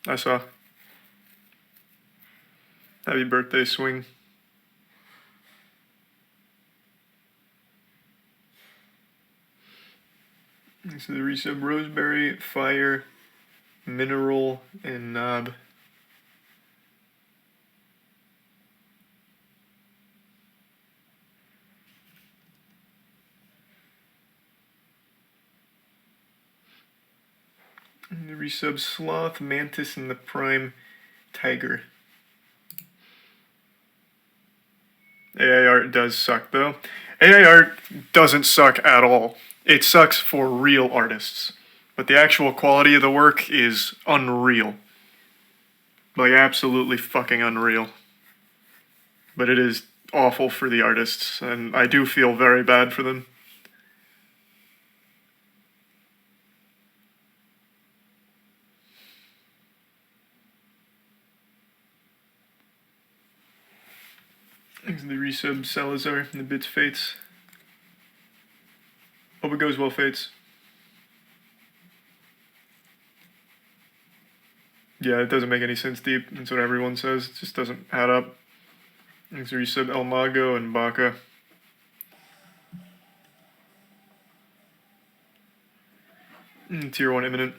I saw. Happy birthday, Swing. So the resub Roseberry, Fire, Mineral, and Knob. And the resub Sloth, Mantis, and the Prime Tiger. AI art does suck though. AI art doesn't suck at all. It sucks for real artists. But the actual quality of the work is unreal. Like, absolutely fucking unreal. But it is awful for the artists, and I do feel very bad for them. Thanks to the resub Salazar and the bits Fates. Hope it goes well, Fates. Yeah, it doesn't make any sense, Deep. That's what everyone says. It just doesn't add up. Thanks to resub El Mago and Baka. Tier 1 imminent.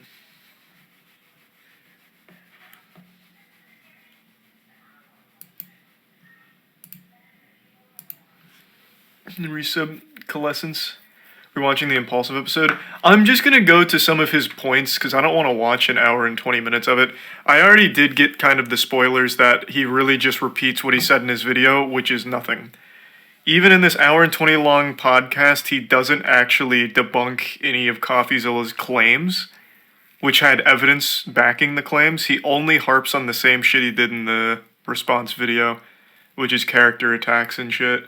Resub Coalescence. We're watching the Impulsive episode. I'm just gonna go to some of his points because I don't want to watch an hour and 20 minutes of it. I already did get kind of the spoilers that he really just repeats what he said in his video, which is nothing. Even in this hour and 20 long podcast, he doesn't actually debunk any of Coffeezilla's claims, which had evidence backing the claims. He only harps on the same shit he did in the response video, which is character attacks and shit.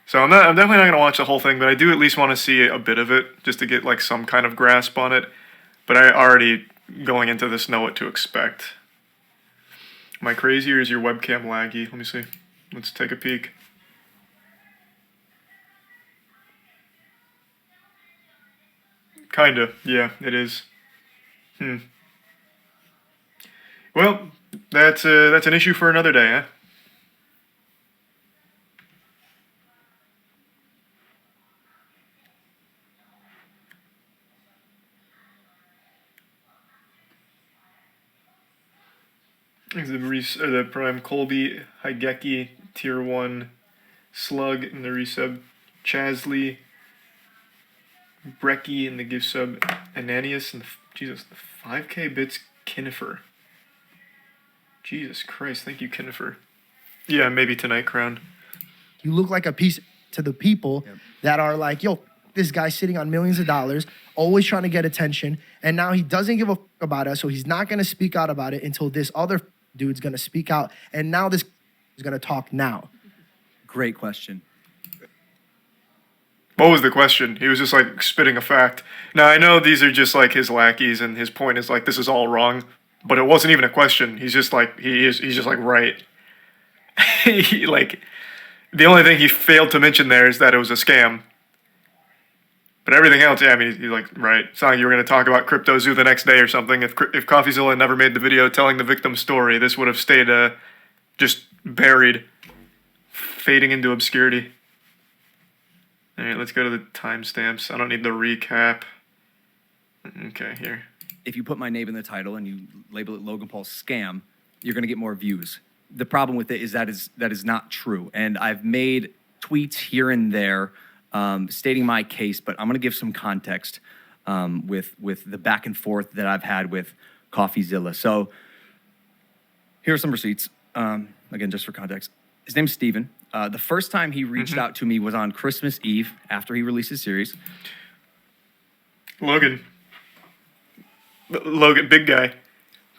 So I'm definitely not going to watch the whole thing, but I do at least want to see a bit of it, just to get like some kind of grasp on it. But I already, going into this, know what to expect. Am I crazy or is your webcam laggy? Let me see. Let's take a peek. Kinda, yeah, it is. Well, that's an issue for another day, huh? The Prime Colby, Higeki, Tier 1, Slug, and the resub Chasley, Brecky, and the gift sub Ananias, and the 5K bits Kinnifer. Jesus Christ, thank you, Kinnifer. Yeah, maybe tonight, Crown. You look like a piece to the people that are like, yo, this guy's sitting on millions of dollars, always trying to get attention, and now he doesn't give a fuck about us, so he's not going to speak out about it until this other dude's going to speak out, and now this is going to talk now. Great question. What was the question? He was just like spitting a fact. Now, I know these are just like his lackeys, and his point is like, this is all wrong, but it wasn't even a question. He's just like, he's just like, right. Like, the only thing he failed to mention there is that it was a scam. But everything else, yeah, I mean, he's like, right. It's not like you were going to talk about Cryptozoo the next day or something. If Coffeezilla never made the video telling the victim's story, this would have stayed just buried, fading into obscurity. All right, let's go to the timestamps. I don't need the recap. Okay, here. If you put my name in the title and you label it Logan Paul scam, you're going to get more views. The problem with it is that is not true. And I've made tweets here and there stating my case, but I'm going to give some context with the back and forth that I've had with Coffeezilla. So here are some receipts. Again, just for context. His name's Steven. The first time he reached out to me was on Christmas Eve after he released his series. Logan, big guy.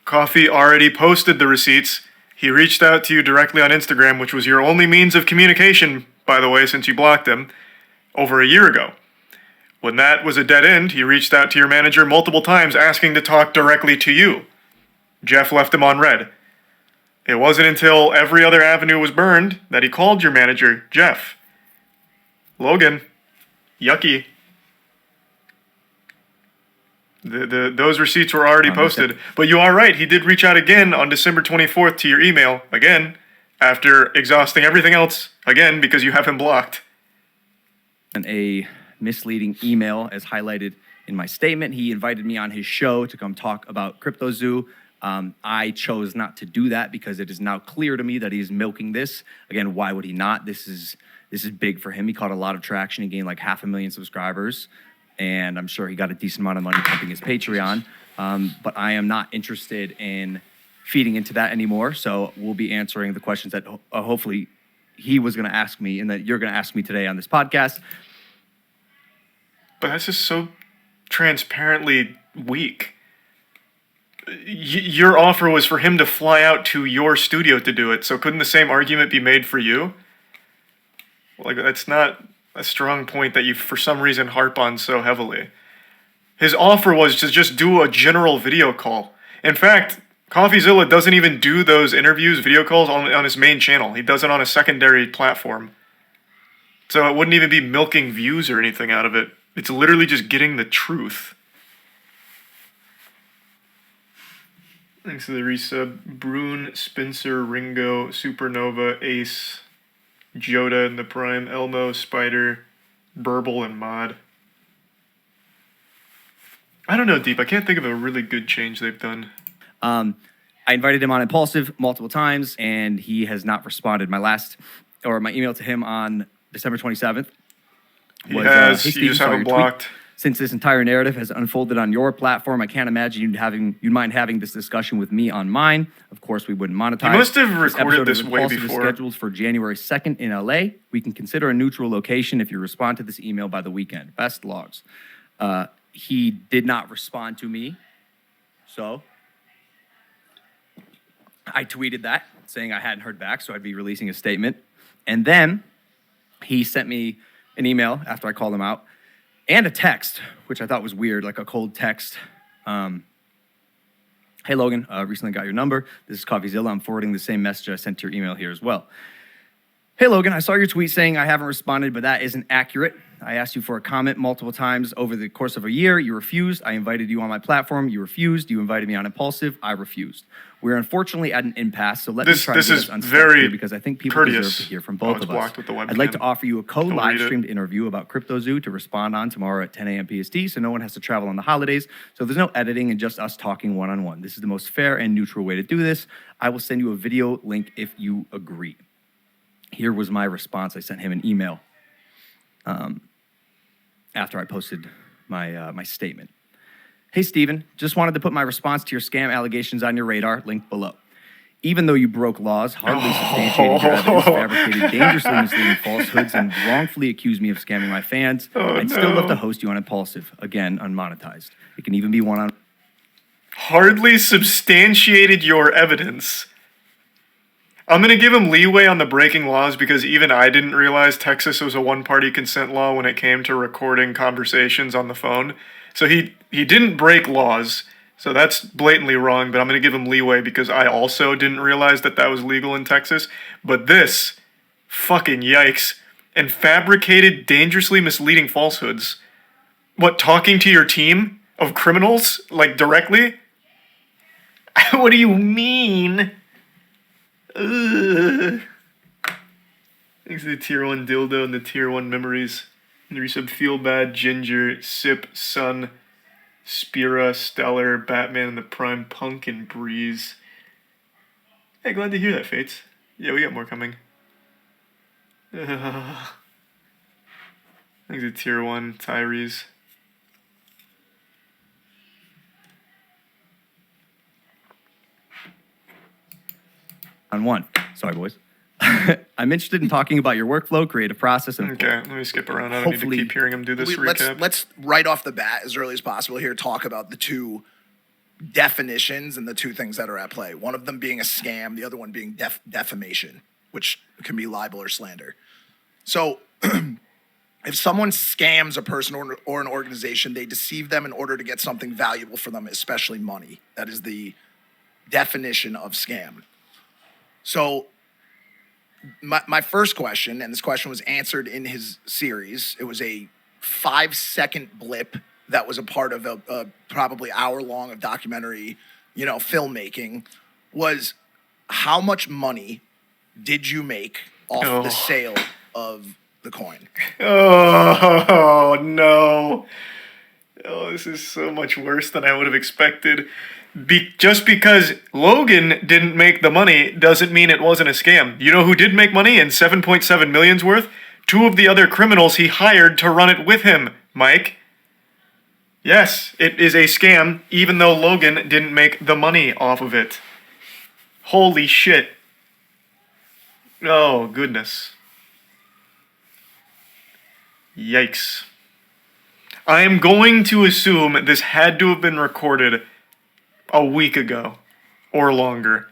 Coffee already posted the receipts. He reached out to you directly on Instagram, which was your only means of communication, by the way, since you blocked him, over a year ago. When that was a dead end, he reached out to your manager multiple times asking to talk directly to you. Jeff left him on red. It wasn't until every other avenue was burned that he called your manager, Jeff. Logan, yucky. Those receipts were already posted. But you are right. He did reach out again on December 24th to your email again after exhausting everything else again because you have him blocked. And a misleading email as highlighted in my statement. He invited me on his show to come talk about Cryptozoo. I chose not to do that because it is now clear to me that he's milking this. Again, why would he not? This is big for him. He caught a lot of traction. He gained like 500,000 subscribers. And I'm sure he got a decent amount of money pumping his Patreon. But I am not interested in feeding into that anymore. So we'll be answering the questions that hopefully he was going to ask me and that you're going to ask me today on this podcast. But that's just so transparently weak. Your offer was for him to fly out to your studio to do it. So couldn't the same argument be made for you? Like, that's not a strong point that you, for some reason, harp on so heavily. His offer was to just do a general video call. In fact, Coffeezilla doesn't even do those interviews, video calls, on his main channel. He does it on a secondary platform. So it wouldn't even be milking views or anything out of it. It's literally just getting the truth. Thanks to the resub. Brune, Spencer, Ringo, Supernova, Ace, Joda in the Prime, Elmo, Spider, Burble, and Mod. I don't know, Deep. I can't think of a really good change they've done. I invited him on Impulsive multiple times, and he has not responded. My email to him on December 27th was, Hey, you Steve, just have him blocked. Since this entire narrative has unfolded on your platform, I can't imagine you'd mind having this discussion with me on mine. Of course, we wouldn't monetize. You must have recorded this this way Impulsive before. Is scheduled for January 2nd in LA. We can consider a neutral location if you respond to this email by the weekend. Best logs. He did not respond to me, so I tweeted that, saying I hadn't heard back, so I'd be releasing a statement. And then he sent me an email after I called him out, and a text, which I thought was weird, like a cold text. Hey, Logan, recently got your number. This is Coffeezilla. I'm forwarding the same message I sent to your email here as well. Hey, Logan, I saw your tweet saying I haven't responded, but that isn't accurate. I asked you for a comment multiple times over the course of a year. You refused. I invited you on my platform. You refused. You invited me on Impulsive. I refused. We're unfortunately at an impasse, so let me try to get us unstuck here because I think people deserve to hear from both of us. I'd like to offer you a co-live-streamed interview about Cryptozoo to respond on tomorrow at 10 a.m. PST, so no one has to travel on the holidays, so there's no editing and just us talking one-on-one. This is the most fair and neutral way to do this. I will send you a video link if you agree. Here was my response. I sent him an email after I posted my statement. Hey, Steven, just wanted to put my response to your scam allegations on your radar, linked below. Even though you broke laws, hardly substantiated your evidence, fabricated dangerously misleading falsehoods, and wrongfully accused me of scamming my fans, I'd still love to host you on Impulsive, again, unmonetized. It can even be one-on-one. Hardly substantiated your evidence. I'm going to give him leeway on the breaking laws because even I didn't realize Texas was a one-party consent law when it came to recording conversations on the phone. So he didn't break laws, so that's blatantly wrong, but I'm going to give him leeway because I also didn't realize that was legal in Texas. But this, fucking yikes, and fabricated dangerously misleading falsehoods. What, talking to your team of criminals, like directly? What do you mean? Ugh. Thanks to the tier 1 dildo and the tier 1 memories. And the resub Feel Bad, Ginger, Sip, Sun, Spira, Stellar, Batman and the Prime, Punk, and Breeze. Hey, glad to hear that, Fates. Yeah, we got more coming. Thanks to tier 1, Tyrese. On one. Sorry, boys. I'm interested in talking about your workflow, creative process, and okay, let me skip around. I don't need to keep hearing him do this recap. Let's right off the bat, as early as possible here, talk about the two definitions and the two things that are at play. One of them being a scam, the other one being defamation, which can be libel or slander. So if someone scams a person or an organization, they deceive them in order to get something valuable for them, especially money. That is the definition of scam. So my first question, and this question was answered in his series, it was a 5-second blip that was a part of a probably hour long of documentary, filmmaking, was how much money did you make off the sale of the coin? Oh, no. Oh, this is so much worse than I would have expected. Just because Logan didn't make the money doesn't mean it wasn't a scam. You know who did make money and 7.7 million's worth? 2 of the other criminals he hired to run it with him, Mike. Yes, it is a scam, even though Logan didn't make the money off of it. Holy shit. Oh, goodness. Yikes. I am going to assume this had to have been recorded a week ago or longer.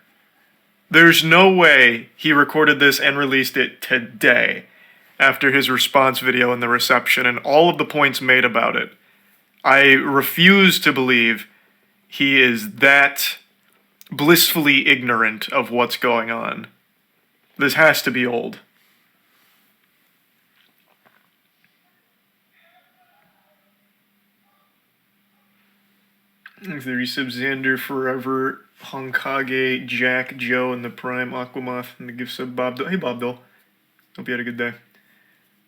There's no way he recorded this and released it today after his response video and the reception and all of the points made about it. I refuse to believe he is that blissfully ignorant of what's going on. This has to be old. The resub Xander Forever, Honkage, Jack, Joe, and the Prime Aquamoth, and the gift sub Bob. Hey Bob Dole. Hope you had a good day.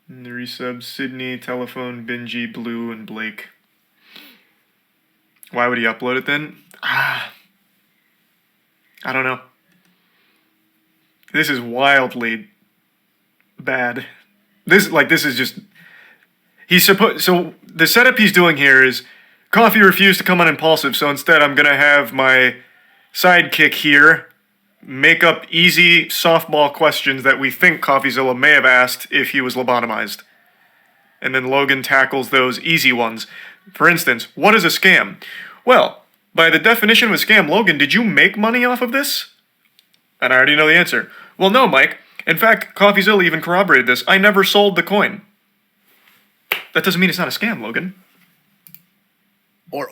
And the resub Sydney, Telephone, Benji, Blue, and Blake. Why would he upload it then? I don't know. This is wildly bad. This is just. So the setup he's doing here is Coffee refused to come on Impulsive, so instead I'm gonna have my sidekick here make up easy softball questions that we think Coffeezilla may have asked if he was lobotomized. And then Logan tackles those easy ones. For instance, what is a scam? Well, by the definition of a scam, Logan, did you make money off of this? And I already know the answer. Well, no, Mike. In fact, Coffeezilla even corroborated this. I never sold the coin. That doesn't mean it's not a scam, Logan. Or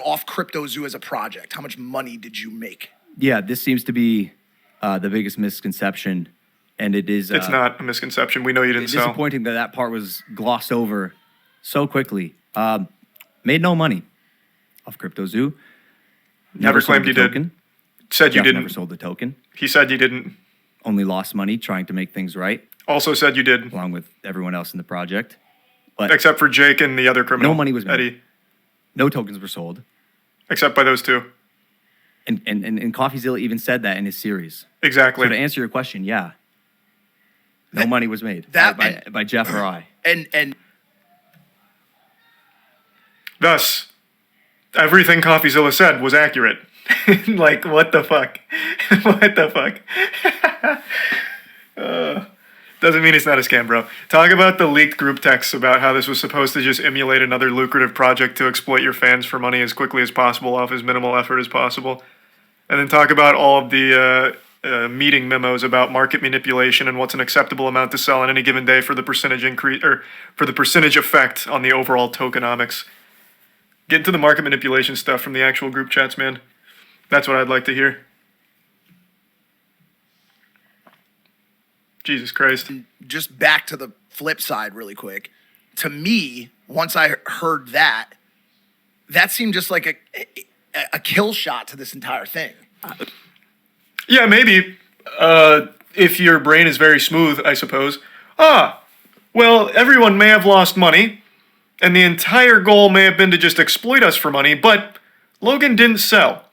off Cryptozoo as a project. How much money did you make? Yeah, this seems to be the biggest misconception, and it is. It's not a misconception. We know you didn't it's sell. disappointing that part was glossed over so quickly. Made no money off Cryptozoo. Never claimed you did. Said you Jeff didn't. Never sold the token. He said you didn't. Only lost money trying to make things right, Also said you did. along with everyone else in the project. But Except for Jake and the other criminal. No money was made. Eddie. no tokens were sold. Except by those 2. And Coffeezilla even said that in his series. Exactly. So to answer your question, yeah. No money was made by Jeff or I. And Thus, everything Coffeezilla said was accurate. Like, what the fuck? What the fuck? Doesn't mean it's not a scam, bro. Talk about the leaked group texts about how this was supposed to just emulate another lucrative project to exploit your fans for money as quickly as possible off as minimal effort as possible. And then talk about all of the meeting memos about market manipulation and what's an acceptable amount to sell on any given day for the percentage increase or for the percentage effect on the overall tokenomics. Get into the market manipulation stuff from the actual group chats, man. That's what I'd like to hear. Jesus Christ. just back to the flip side really quick. To me, once I heard that seemed just like a kill shot to this entire thing. Yeah, maybe. If your brain is very smooth, I suppose. Well, everyone may have lost money, and the entire goal may have been to just exploit us for money, but Logan didn't sell.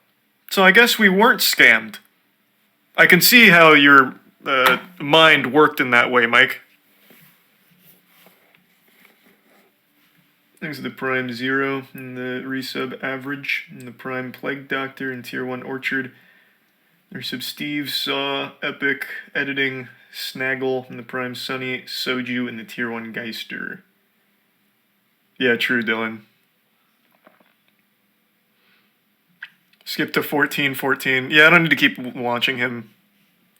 So I guess we weren't scammed. I can see how your mind worked in that way, Mike. Thanks to the Prime Zero and the resub Average and the Prime Plague Doctor and Tier 1 Orchard. Resub Steve, Saw, Epic, Editing, Snaggle and the Prime Sunny, Soju and the Tier 1 Geister. Yeah, true, Dylan. Skip to 14-14. Yeah, I don't need to keep watching him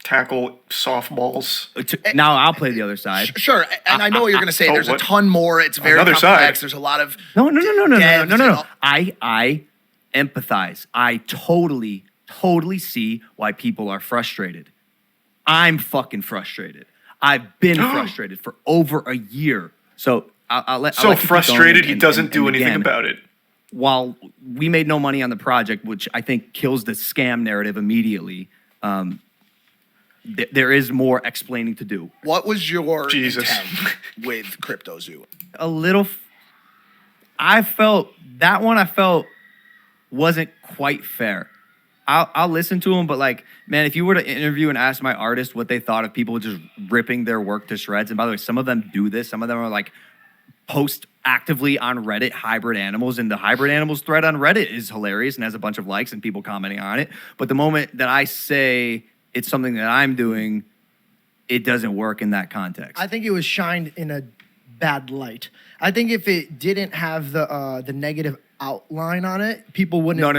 tackle softballs. Now I'll play the other side. Sure, and I know what you're going to say. There's what? a ton more. It's very Another complex. side. There's a lot of No. devs. I empathize. I totally see why people are frustrated. I'm fucking frustrated. I've been frustrated for over a year. So I'll let So you keep going frustrated, he and- doesn't and- do and anything again, about it. While we made no money on the project, which I think kills the scam narrative immediately, there is more explaining to do. What was your Jesus. intent with Cryptozoo? A little. I felt wasn't quite fair. I'll listen to him, but like, man, if you were to interview and ask my artist what they thought of people just ripping their work to shreds, and by the way, some of them do this. Some of them are like post actively on Reddit hybrid animals, and the hybrid animals thread on Reddit is hilarious and has a bunch of likes and people commenting on it. But the moment that I say it's something that I'm doing, it doesn't work in that context. I think it was shined in a bad light. I think if it didn't have the negative outline on it, people wouldn't. No.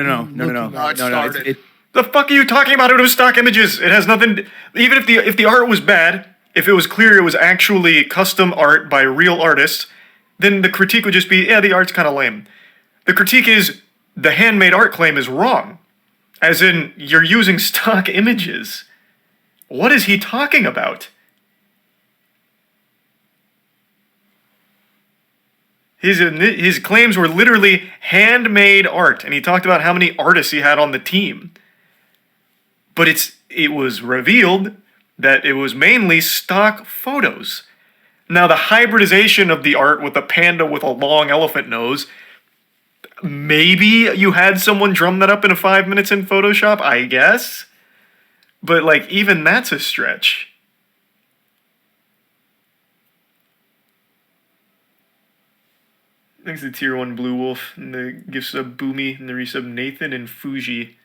it started. The fuck are you talking about? It was stock images. It has nothing. Even if the art was bad, if it was clear it was actually custom art by real artists, then the critique would just be, yeah, the art's kind of lame. The critique is the handmade art claim is wrong, as in you're using stock images. What is he talking about? His claims were literally handmade art, and he talked about how many artists he had on the team. But it was revealed that it was mainly stock photos. Now, the hybridization of the art with a panda with a long elephant nose, maybe you had someone drum that up in 5 minutes in Photoshop, I guess. But, like, even that's a stretch. Thanks to Tier 1 Blue Wolf, and the gift sub Boomy, and the resub Nathan and Fuji.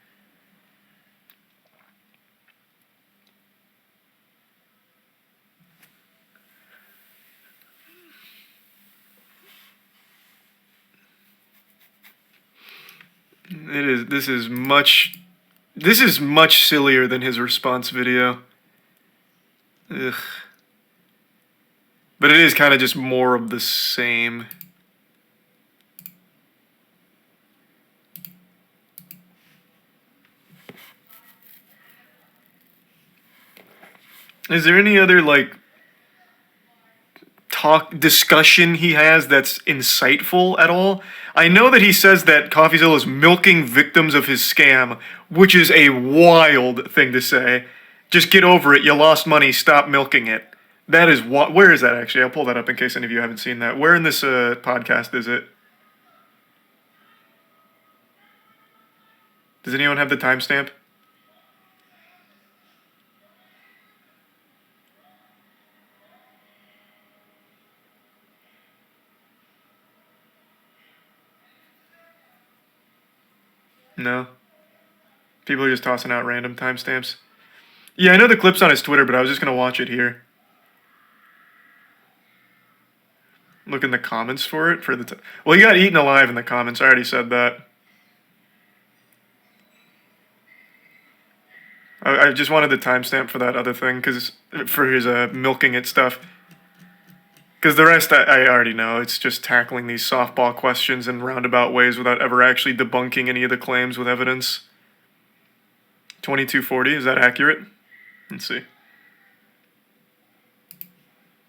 This is much sillier than his response video. Ugh. But it is kind of just more of the same. Is there any other like discussion he has that's insightful at all? I know that he says that Coffeezilla is milking victims of his scam, which is a wild thing to say. Just get over it. You lost money. Stop milking it. That is what. Where is that actually? I'll pull that up in case any of you haven't seen that. Where in this podcast is it? Does anyone have the timestamp? No. People are just tossing out random timestamps. Yeah, I know the clip's on his Twitter, but I was just going to watch it here. Look in the comments for it. Well, you got eaten alive in the comments. I already said that. I just wanted the timestamp for that other thing, for his milking it stuff. Because the rest, I already know. It's just tackling these softball questions in roundabout ways without ever actually debunking any of the claims with evidence. 2240, is that accurate? Let's see.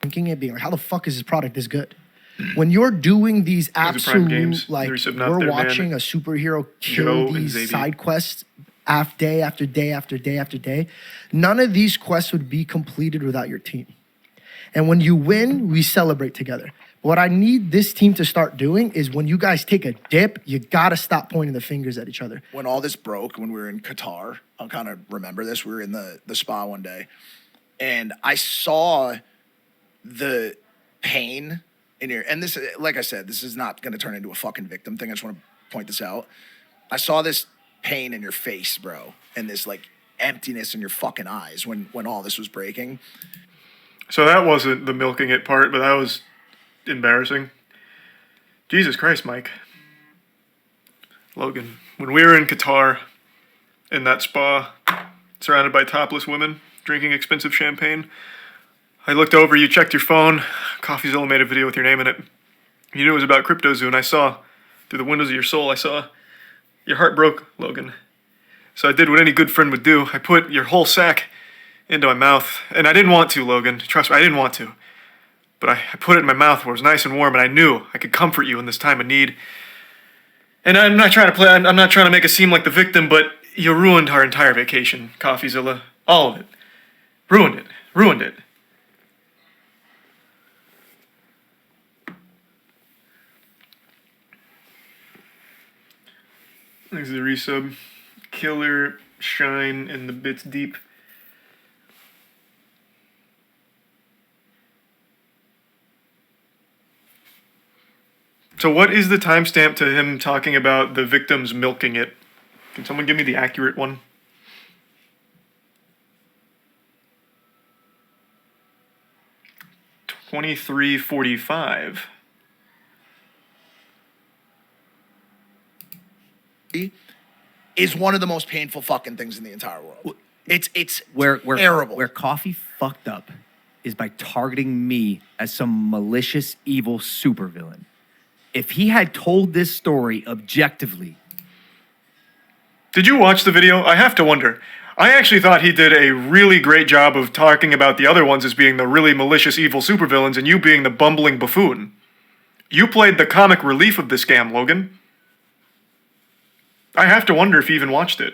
Thinking it being like, how the fuck is this product this good? When you're doing these Prime Games. absolute, like, They're sub not we're there, watching man. a superhero Joe kill and these Xavier. side quests day after day after day after day, none of these quests would be completed without your team. And when you win, we celebrate together. What I need this team to start doing is when you guys take a dip, you gotta stop pointing the fingers at each other. When all this broke, when we were in Qatar, I'll kind of remember this. We were in the spa one day, and I saw the pain in your, and this, like I said, this is not going to turn into a fucking victim thing. I just want to point this out. I saw this pain in your face, bro, and this like emptiness in your fucking eyes when all this was breaking. So that wasn't the milking it part, but that was embarrassing. Jesus Christ, Mike. Logan, when we were in Qatar, in that spa, surrounded by topless women, drinking expensive champagne, I looked over, you checked your phone, Coffeezilla made a video with your name in it. You knew it was about Cryptozoo, and I saw, through the windows of your soul, I saw your heart broke, Logan. So I did what any good friend would do. I put your whole sack into my mouth, and I didn't want to, Logan. Trust me, I didn't want to. but I put it in my mouth where it was nice and warm, and I knew I could comfort you in this time of need. And I'm not trying to make it seem like the victim, but you ruined our entire vacation, Coffeezilla. All of it. Ruined it. Thanks to the resub. Killer, Shine, and the Bits Deep. So what is the timestamp to him talking about the victims milking it? Can someone give me the accurate one? $23:45. Is one of the most painful fucking things in the entire world. It's Where terrible. Where Coffee fucked up is by targeting me as some malicious, evil supervillain. If he had told this story objectively, Did you watch the video? I have to wonder. I actually thought he did a really great job of talking about the other ones as being the really malicious, evil supervillains and you being the bumbling buffoon. You played the comic relief of the scam, Logan. I have to wonder if he even watched it.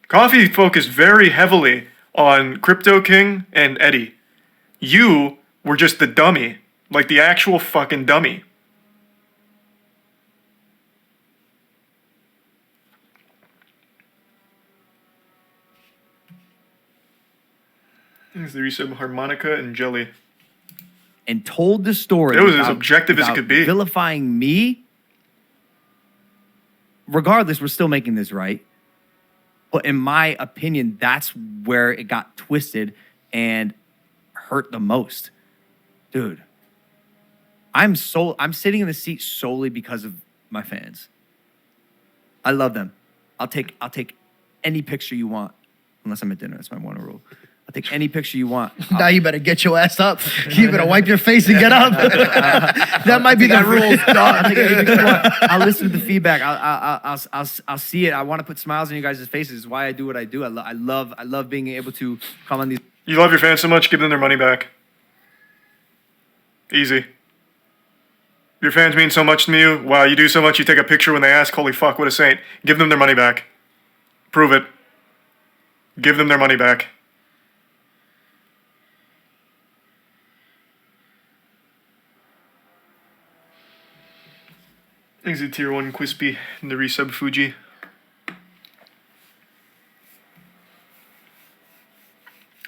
Coffee focused very heavily on Crypto King and Eddie. You were just the dummy, like the actual fucking dummy. There's the resub Harmonica and Jelly. and told the story. It was as without- objective as it without could be. Vilifying me. Regardless, we're still making this right. But in my opinion, that's where it got twisted and hurt the most. Dude, I'm sitting in the seat solely because of my fans. I love them. I'll take any picture you want. Unless I'm at dinner, that's my one rule. I'll take any picture you want. Now you better get your ass up. You better wipe your face and get up. That might be the rule. I'll listen to the feedback. I'll see it. I want to put smiles on you guys' faces. It's why I do what I do. I love being able to come on these. You love your fans so much, give them their money back. Easy. Your fans mean so much to you. Wow, you do so much, you take a picture when they ask, holy fuck, what a saint. Give them their money back. Prove it. Give them their money back. Exit tier 1 Quispy and the resub Fuji.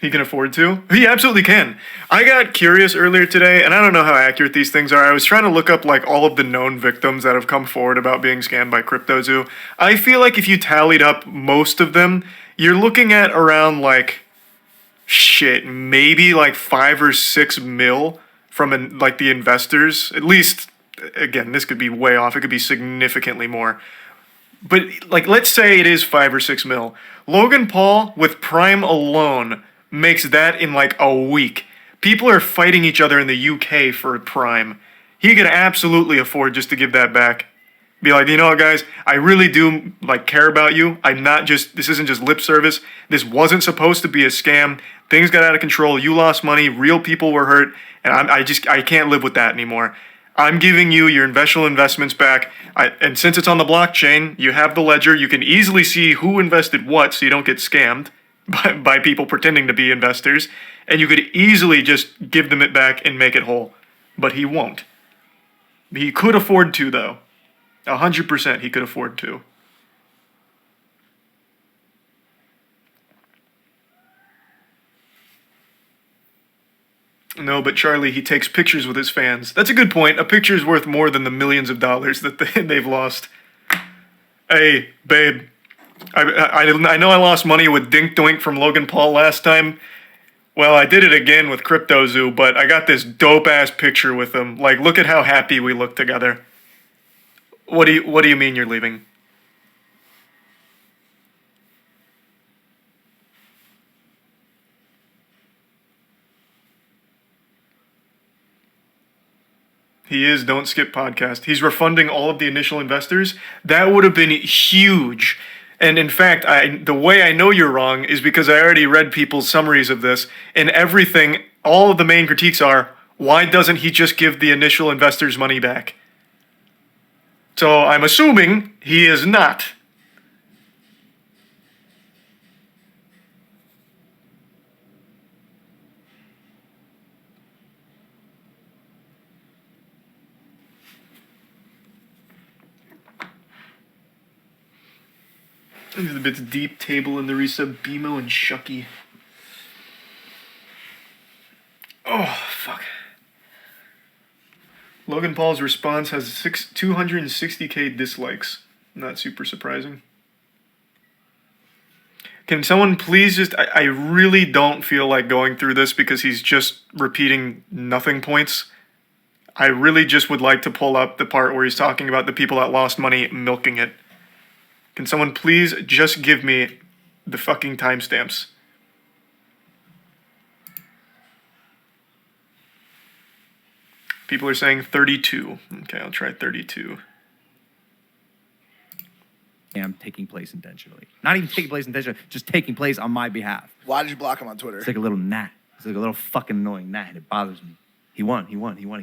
He can afford to? He absolutely can. I got curious earlier today, and I don't know how accurate these things are. I was trying to look up like all of the known victims that have come forward about being scammed by Cryptozoo. I feel like if you tallied up most of them, you're looking at around like maybe like 5 or 6 mil from like the investors. At least, again, this could be way off. It could be significantly more. But like, let's say it is 5 or 6 mil. Logan Paul with Prime alone makes that in like a week. People are fighting each other in the UK for Prime. He could absolutely afford just to give that back. Be like, you know what, guys, I really do like care about you. This isn't just lip service. This wasn't supposed to be a scam. Things got out of control. You lost money. Real people were hurt. And I can't live with that anymore. I'm giving you your investments back. And since it's on the blockchain, you have the ledger. You can easily see who invested what so you don't get scammed by people pretending to be investors. And you could easily just give them it back and make it whole. But he won't. He could afford to, though. 100% he could afford to. No, but Charlie, he takes pictures with his fans. That's a good point. A picture is worth more than the millions of dollars that they've lost. Hey, babe. I know I lost money with Dink Doink from Logan Paul last time. Well, I did it again with Cryptozoo, but I got this dope-ass picture with him. Like, look at how happy we look together. What do you mean you're leaving? He is Don't Skip Podcast. He's refunding all of the initial investors. That would have been huge. And in fact, the way I know you're wrong is because I already read people's summaries of this, and everything, all of the main critiques are, why doesn't he just give the initial investors money back? So I'm assuming he is not. Look at the bits deep table in the resub, BMO and Shucky. Oh, fuck. Logan Paul's response has 260k dislikes. Not super surprising. Can someone please just... I really don't feel like going through this because he's just repeating nothing points. I really just would like to pull up the part where he's talking about the people that lost money milking it. Can someone please just give me the fucking timestamps? People are saying 32. Okay, I'll try 32. Am taking place intentionally. Not even taking place intentionally, just taking place on my behalf. Why did you block him on Twitter? It's like a little gnat. It's like a little fucking annoying gnat, and it bothers me. He won. He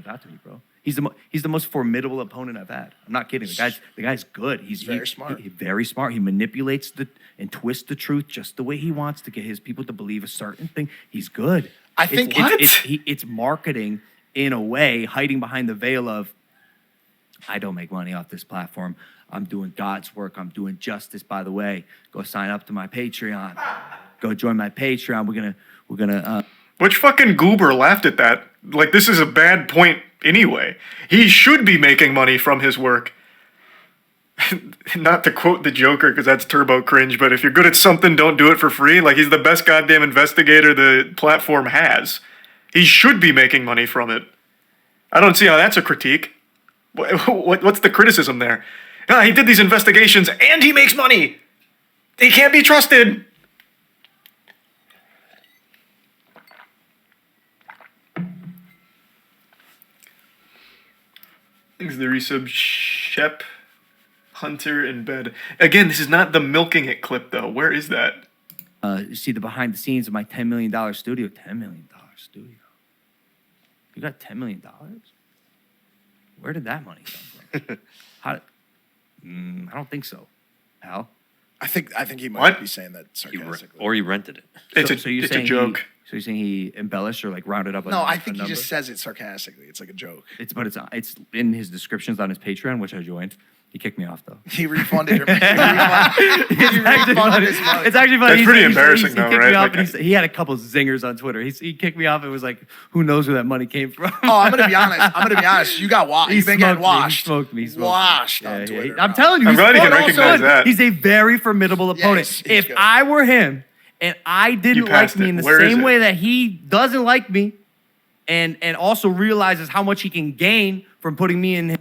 got to me, bro. He's the most formidable opponent I've had. I'm not kidding. The guy's good. He's very smart. He's very smart. He manipulates and twists the truth just the way he wants to get his people to believe a certain thing. He's good. I think it's marketing in a way, hiding behind the veil of, I don't make money off this platform. I'm doing God's work. I'm doing justice. By the way, go sign up to my Patreon. Go join my Patreon. We're gonna. Which fucking goober laughed at that? Like, this is a bad point anyway. He should be making money from his work. Not to quote the Joker, because that's turbo cringe, but if you're good at something, don't do it for free. Like, he's the best goddamn investigator the platform has. He should be making money from it. I don't see how that's a critique. What's the criticism there? Ah, he did these investigations and he makes money. He can't be trusted. Thanks the resub Shep Hunter in bed. Again, this is not the milking it clip though. Where is that? You see the behind the scenes of my $10 million studio. $10 million studio. You got $10 million? Where did that money come from? I don't think so, Al. I think he might What? be saying that sarcastically. Or he rented it. It's you're a saying joke. So you're saying he embellished or like rounded up? No, I think a he number? just says it sarcastically. It's like a joke. It's in his descriptions on his Patreon, which I joined. He kicked me off though. He refunded your. He refunded his money. It's actually funny. That's pretty embarrassing, though, kicked right? Me off Like, and he had a couple zingers on Twitter. He kicked me off. It was like, who knows where that money came from? Oh, I'm gonna be honest. You got washed. You've been getting washed. He smoked me. Washed Yeah, on Twitter. I'm telling you. I'm glad you can also recognize that. He's a very formidable opponent. he's If good. I were him and I didn't like passed me it. in the Where is same it? way that he doesn't like me, and also realizes how much he can gain from putting me in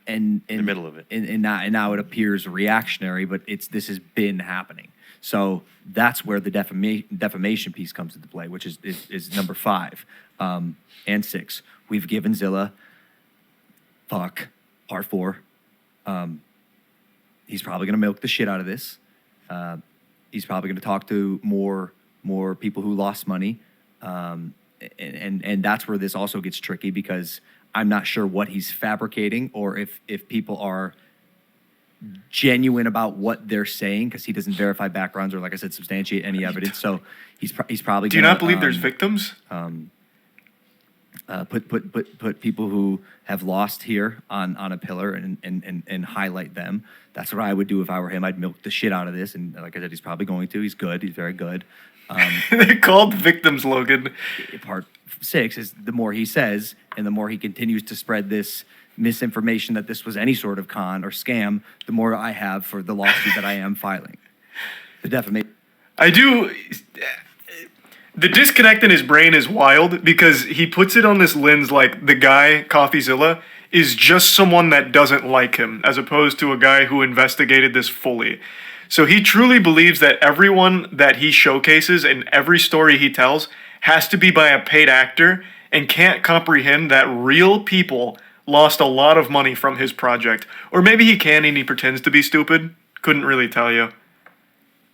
The middle of it. and now it appears reactionary, but this has been happening. So that's where the defamation piece comes into play, which is number 5 and 6. We've given Zilla part 4. He's probably gonna milk the shit out of this. He's probably gonna talk to more people who lost money, and that's where this also gets tricky because I'm not sure what he's fabricating or if people are genuine about what they're saying because he doesn't verify backgrounds or, like I said, substantiate any evidence. So he's probably. Do you not believe there's victims? Put people who have lost here on a pillar and highlight them. That's what I would do if I were him. I'd milk the shit out of this, and like I said, he's probably going to. He's good. He's very good. They're called victims, Logan. Part 6 is the more he says and the more he continues to spread this misinformation that this was any sort of con or scam, the more I have for the lawsuit that I am filing. The defamation. I do. The disconnect in his brain is wild because he puts it on this lens like the guy, Coffeezilla, is just someone that doesn't like him, as opposed to a guy who investigated this fully. So he truly believes that everyone that he showcases and every story he tells has to be by a paid actor and can't comprehend that real people lost a lot of money from his project. Or maybe he can and he pretends to be stupid. Couldn't really tell you.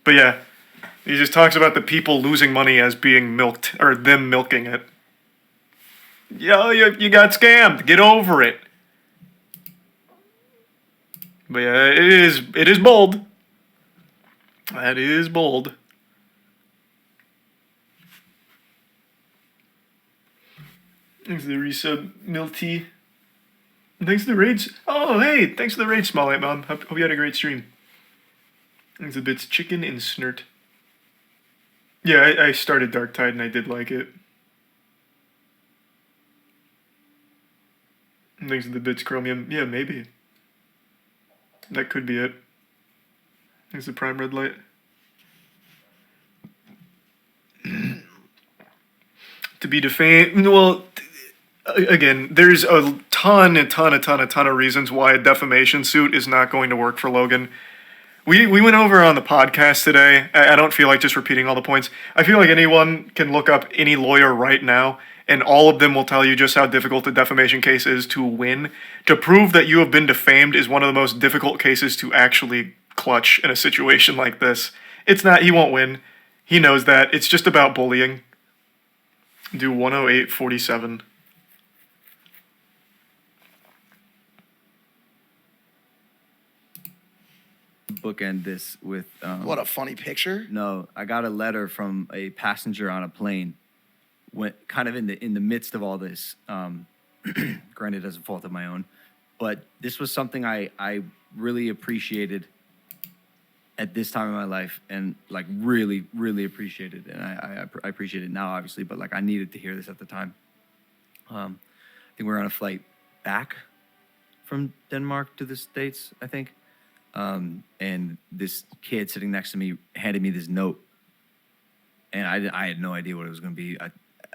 But yeah, he just talks about the people losing money as being milked, or them milking it. Yo, you got scammed. Get over it. But yeah, it is bold. That is bold. Thanks for the resub, Milty. Thanks for the raids. Oh, hey, thanks for the raid, Smallite Mom. Hope you had a great stream. Thanks for the bits, chicken and snurt. Yeah, I started Dark Tide and I did like it. Thanks for the bits, Chromium. Yeah, maybe. That could be it. Thanks for the Prime Red Light. To be defamed, well, again, there's a ton of reasons why a defamation suit is not going to work for Logan. We went over on the podcast today. I don't feel like just repeating all the points. I feel like anyone can look up any lawyer right now, and all of them will tell you just how difficult the defamation case is to win. To prove that you have been defamed is one of the most difficult cases to actually clutch in a situation like this. It's not, he won't win. He knows that. It's just about bullying. Do 108.47. Bookend this with What a funny picture. No, I got a letter from a passenger on a plane. Went kind of in the midst of all this. Granted, as a fault of my own, but this was something I really appreciated at this time in my life, and like really appreciated, and I appreciate it now, obviously, but like I needed to hear this at the time. I think we were on a flight back from Denmark to the States, I think. And this kid sitting next to me handed me this note, and I had no idea what it was going to be.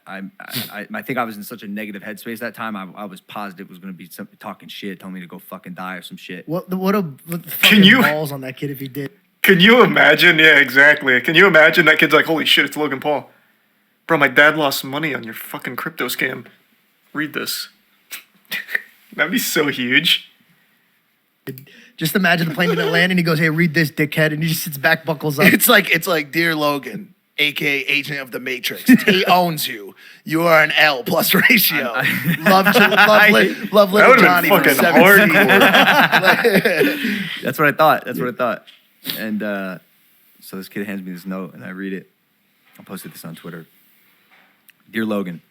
I think I was in such a negative headspace that time. I was positive it was going to be something talking shit, telling me to go fucking die or some shit. What the fucking balls on that kid if he did. Can you imagine? Yeah, exactly. Can you imagine that kid's like, holy shit, it's Logan Paul. Bro, my dad lost money on your fucking crypto scam. Read this. That'd be so huge. Just imagine the plane didn't land and he goes, hey, read this, dickhead. And he just sits back, buckles up. It's like Dear Logan, aka Agent of the Matrix. He owns you. You are an L plus ratio. Love little Johnny for fucking 17. That's what I thought. That's what I thought. And so this kid hands me this note, and I read it. I posted this on Twitter. Dear Logan,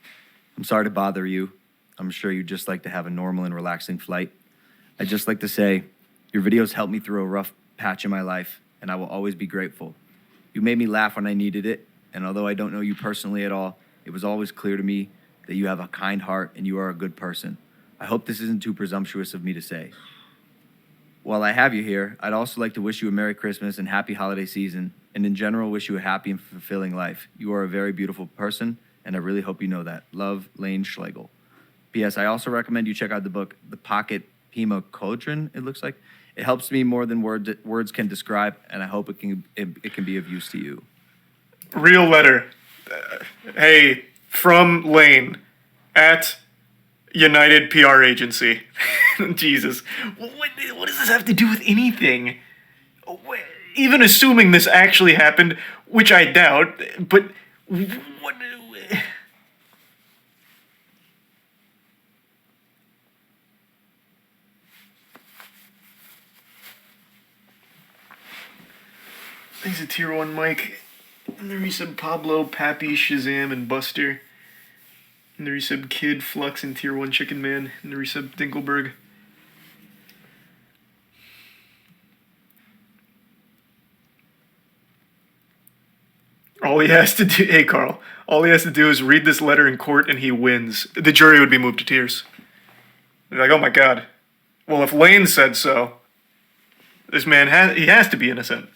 I'm sorry to bother you. I'm sure you'd just like to have a normal and relaxing flight. I'd just like to say, your videos helped me through a rough patch in my life, and I will always be grateful. You made me laugh when I needed it, and although I don't know you personally at all, it was always clear to me that you have a kind heart and you are a good person. I hope this isn't too presumptuous of me to say. While I have you here, I'd also like to wish you a Merry Christmas and Happy Holiday Season, and in general, wish you a happy and fulfilling life. You are a very beautiful person, and I really hope you know that. Love, Lane Schlegel. P.S. I also recommend you check out the book, The Pocket Pima Cauldron, it looks like. It helps me more than words can describe, and I hope it can be of use to you. Real letter. Hey, from Lane at United PR Agency. Jesus. What does this have to do with anything? Even assuming this actually happened, which I doubt, but what... Thanks to Tier 1 Mike. And the resub Pablo, Pappy, Shazam, and Buster. And the resub Kid, Flux, and Tier 1 Chicken Man. And the resub Dinkelberg. All he has to do... Hey, Carl. All he has to do is read this letter in court and he wins. The jury would be moved to tears. They're like, oh my god. Well, if Lane said so, this man he has to be innocent.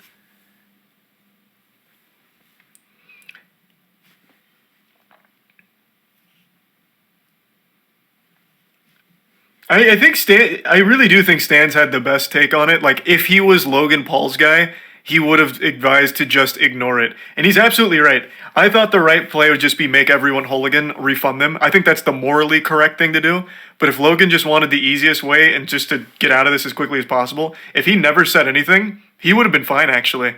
I think I really do think Stan's had the best take on it. Like, if he was Logan Paul's guy, he would have advised to just ignore it. And he's absolutely right. I thought the right play would just be make everyone hooligan, refund them. I think that's the morally correct thing to do. But if Logan just wanted the easiest way and just to get out of this as quickly as possible, if he never said anything, he would have been fine, actually.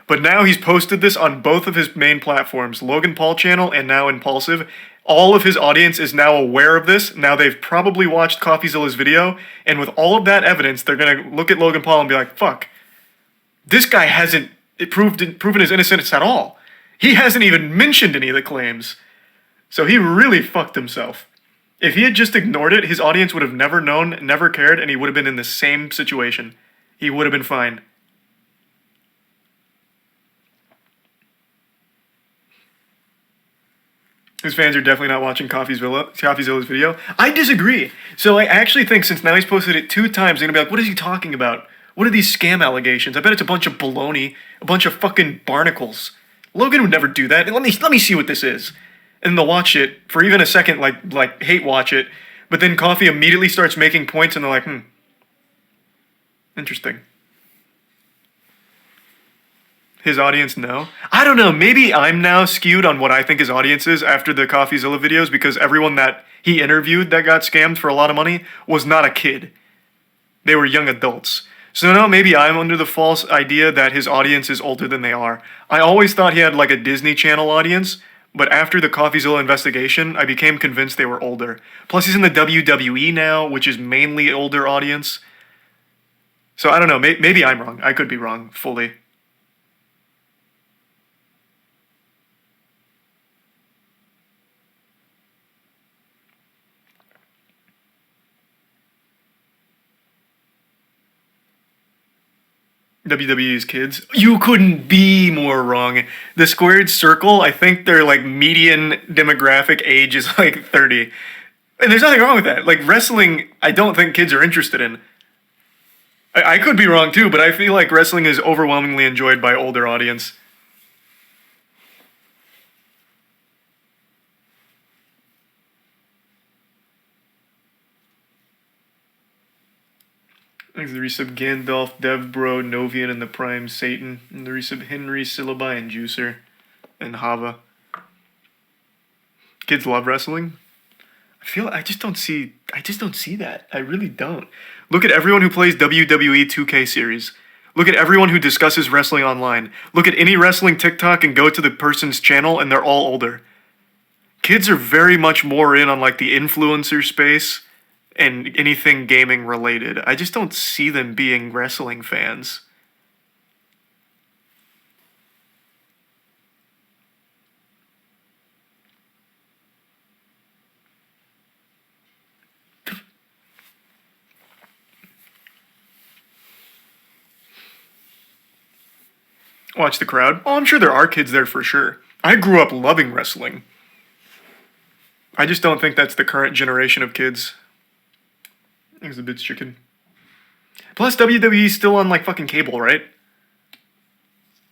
But now he's posted this on both of his main platforms, Logan Paul channel and now Impulsive. All of his audience is now aware of this. Now they've probably watched Coffeezilla's video, and with all of that evidence, they're gonna look at Logan Paul and be like, "Fuck, this guy hasn't proven his innocence at all. He hasn't even mentioned any of the claims." So he really fucked himself. If he had just ignored it, his audience would have never known, never cared, and he would have been in the same situation. He would have been fine. His fans are definitely not watching Coffeezilla's video. I disagree. So I actually think since now he's posted it 2 times, they're gonna be like, what is he talking about? What are these scam allegations? I bet it's a bunch of baloney, a bunch of fucking barnacles. Logan would never do that. Let me see what this is. And they'll watch it for even a second, like hate watch it. But then Coffee immediately starts making points, and they're like, interesting. His audience, no. I don't know. Maybe I'm now skewed on what I think his audience is after the Coffeezilla videos, because everyone that he interviewed that got scammed for a lot of money was not a kid. They were young adults. So no, maybe I'm under the false idea that his audience is older than they are. I always thought he had like a Disney Channel audience, but after the Coffeezilla investigation, I became convinced they were older. Plus, he's in the WWE now, which is mainly older audience. So I don't know. Maybe I'm wrong. I could be wrong fully. WWE's kids. You couldn't be more wrong. The squared circle, I think their like median demographic age is like 30. And there's nothing wrong with that. Like wrestling, I don't think kids are interested in. I could be wrong too, but I feel like wrestling is overwhelmingly enjoyed by older audience. Thanks to the resub Gandalf, Devbro, Novian, and the Prime Satan. And the resub Henry, Syllabi, and Juicer. And Hava. Kids love wrestling. I just don't see that. I really don't. Look at everyone who plays WWE 2K series. Look at everyone who discusses wrestling online. Look at any wrestling TikTok and go to the person's channel and they're all older. Kids are very much more in on like the influencer space and anything gaming related. I just don't see them being wrestling fans. Watch the crowd. Oh, I'm sure there are kids there for sure. I grew up loving wrestling. I just don't think that's the current generation of kids. Thanks a bitch chicken. Plus, WWE's still on like fucking cable, right?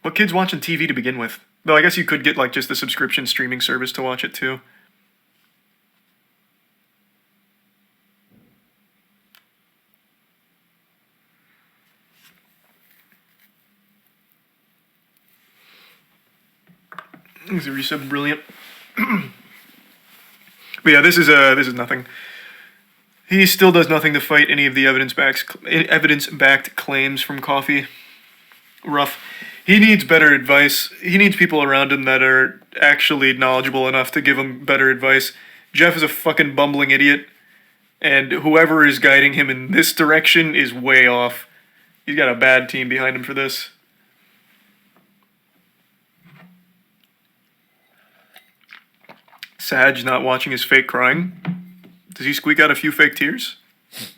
What kids watching TV to begin with? Though I guess you could get like just the subscription streaming service to watch it too. Thanks a resub, brilliant. But yeah, this is nothing. He still does nothing to fight any of the evidence-backed claims from Coffee. Rough. He needs better advice. He needs people around him that are actually knowledgeable enough to give him better advice. Jeff is a fucking bumbling idiot, and whoever is guiding him in this direction is way off. He's got a bad team behind him for this. Sag not watching his fake crying. Does he squeak out a few fake tears?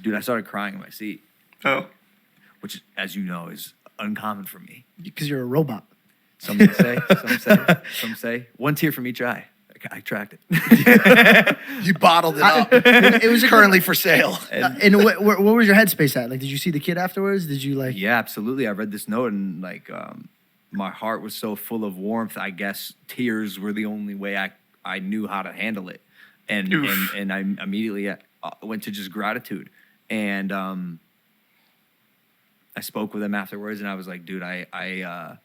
Dude, I started crying in my seat. Oh. Which, as you know, is uncommon for me. Because you're a robot. Some say. Some say. One tear from each eye. I tracked it. You bottled it up. It was Currently for sale. And what was your headspace at? Like, did you see the kid afterwards? Did you like? Yeah, absolutely. I read this note and like my heart was so full of warmth. I guess tears were the only way I knew how to handle it. And I immediately went to just gratitude. And I spoke with him afterwards, and I was like, dude, I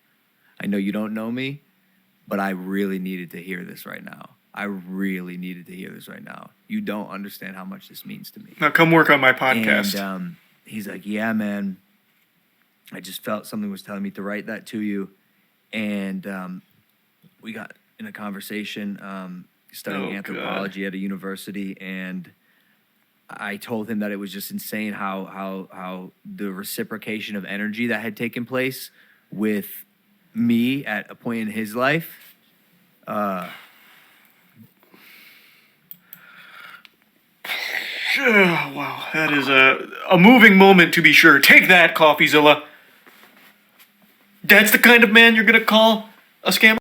know you don't know me, but I really needed to hear this right now. I really needed to hear this right now. You don't understand how much this means to me. Now come work on my podcast. And he's like, yeah, man. I just felt something was telling me to write that to you. And we got in a conversation. studying Oh, anthropology at a university, and I told him that it was just insane how the reciprocation of energy that had taken place with me at a point in his life. Wow, that is a moving moment to be sure. Take that, Coffeezilla. That's the kind of man you're gonna call a scammer?